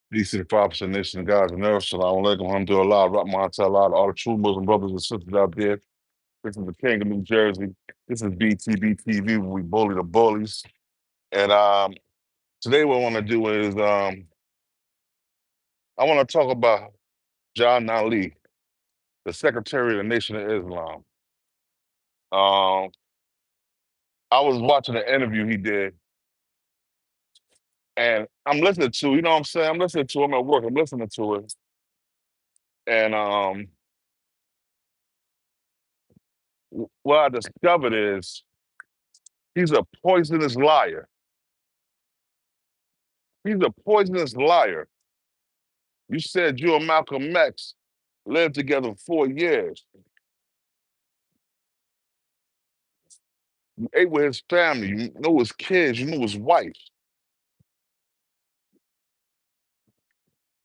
Peace to the prophets and nation of God's and earth. Shalom alaikum, alhamdulillah, rahmah ta'ala, all the true Muslim brothers and sisters out there. This is the King of New Jersey. This is Btbtv, where we bully the bullies. And today what I want to do is I want to talk about John Ali, the Secretary of the Nation of Islam. I was watching an interview he did, and I'm listening to, you know what I'm saying? I'm listening to him at work. I'm listening to it. And what I discovered is he's a poisonous liar. He's a poisonous liar. You said you and Malcolm X lived together for 4 years. You ate with his family. You know his kids. You know his wife.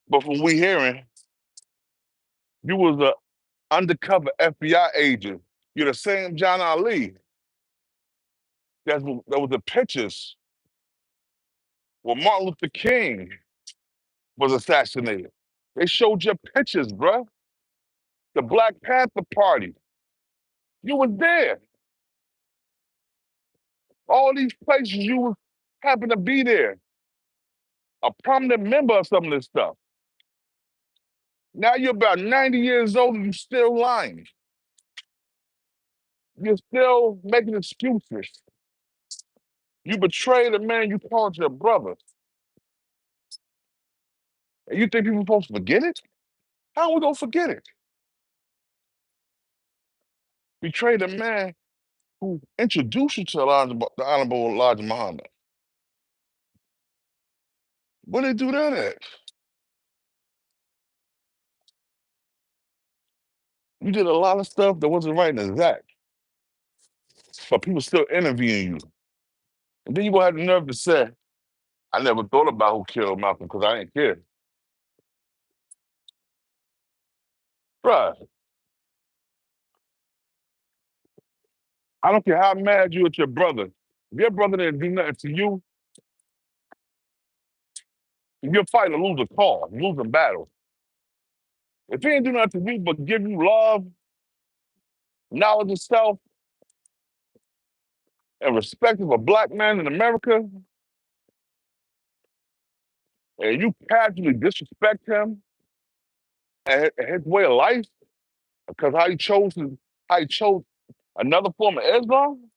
But from we hearing, you was an undercover FBI agent. You're the same John Ali that was the pictures where Martin Luther King was assassinated. They showed your pictures, bruh. The Black Panther Party. You was there. All these places you happened to be there. A prominent member of some of this stuff. Now you're about 90 years old and you're still lying. You're still making excuses. You betrayed a man you called your brother. And you think people are supposed to forget it? How are we going to forget it? Betrayed a man who introduced you to the Honorable Elijah Muhammad. Where they do that at? You did a lot of stuff that wasn't right and exact. But people still interviewing you. And then you gonna have the nerve to say, I never thought about who killed Malcolm because I didn't care. Bruh, I don't care how mad you at your brother. If your brother didn't do nothing to you, you're fighting a losing cause, losing battle. If he didn't do nothing to you but give you love, knowledge of self, and respect of a Black man in America, and you casually disrespect him and his way of life because how he chose another form of Islam,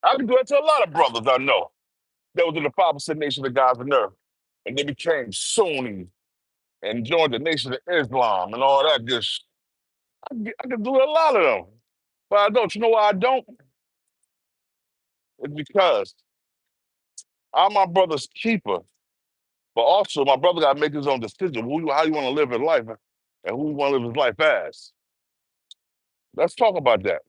I can do that to a lot of brothers I know that was in the 5% nation of God's and earth, and they became Sunni and joined the Nation of Islam and all that. Just I can do a lot of them, but I don't. You know why I don't? It's because I'm my brother's keeper, but also my brother got to make his own decision how you want to live his life and who you want to live his life as. Let's talk about that.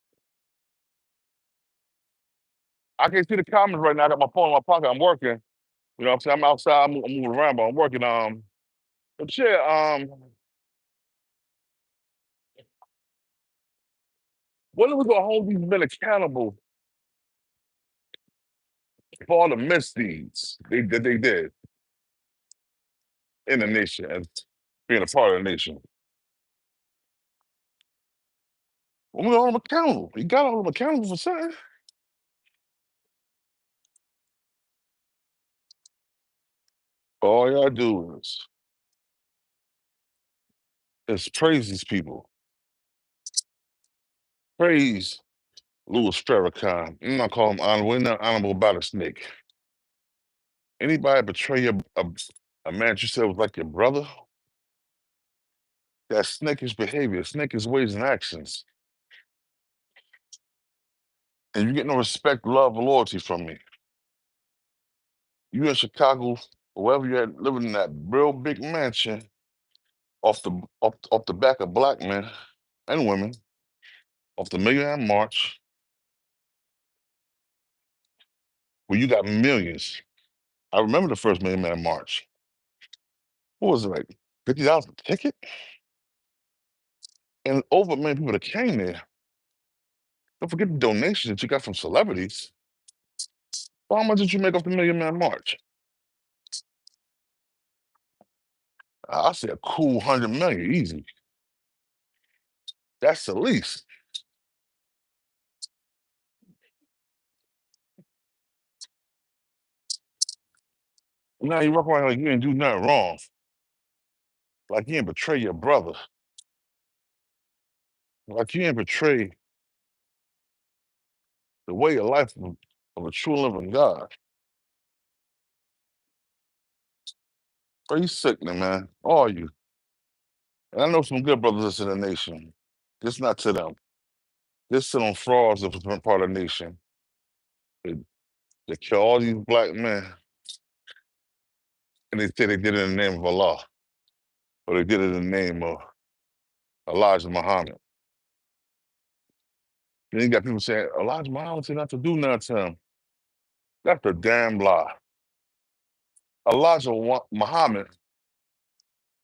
I can't see the comments right now. I got my phone in my pocket. I'm working. You know what I'm saying? I'm outside. I'm moving around, but I'm working. But yeah, when are we gonna hold these men accountable for all the misdeeds that they did in the nation and being a part of the nation? When we gonna hold them accountable? You gotta hold them accountable for something. All y'all do is praise these people. Praise Louis Farrakhan. I'm not calling him honorable. We're not honorable about a snake. Anybody betray a man you said was like your brother? That's snakish behavior, snakish ways and actions. And you get no respect, love, or loyalty from me. You in Chicago, wherever you're at, living in that real big mansion off the back of Black men and women, off the Millionaire March, where you got millions. I remember the first Millionaire March. What was it, like $50 a ticket? And over a million people that came there. Don't forget the donations that you got from celebrities. Well, how much did you make off the Millionaire March? I say a cool 100 million, easy. That's the least. Now you walk around like you ain't do nothing wrong. Like you ain't betray your brother. Like you ain't betray the way of life of a true living God. Bro, you sickening, man. All you. And I know some good brothers that's in the nation. Just not to them. This to them frauds of a part of the nation. They kill all these black men, and they say they did it in the name of Allah, or they did it in the name of Elijah Muhammad. Then you got people saying Elijah Muhammad said not to do nothing to him. That's a damn lie. Muhammad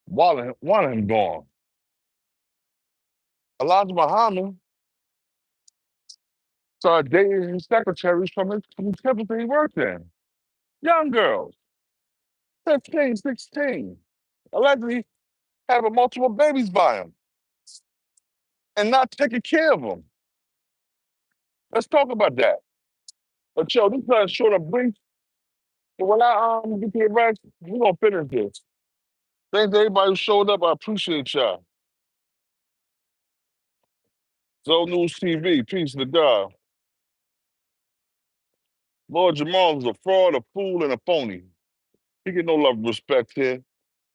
wanted him gone. Elijah Muhammad started dating his secretaries from the temple that he worked in. Young girls, 15, 16, allegedly having multiple babies by him and not taking care of them. Let's talk about that. But yo, this is short of brief. But when I get to the rest, we're gonna finish this. Thanks to everybody who showed up. I appreciate y'all. Zo News TV, peace to God. Lord Jamal is a fraud, a fool, and a phony. He get no love and respect here.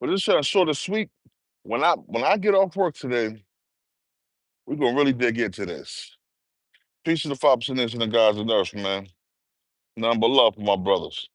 But this is short and sweet. When I get off work today, we're gonna really dig into this. Peace to the 5% nation of guys and earth, man. Nothing but love for my brothers.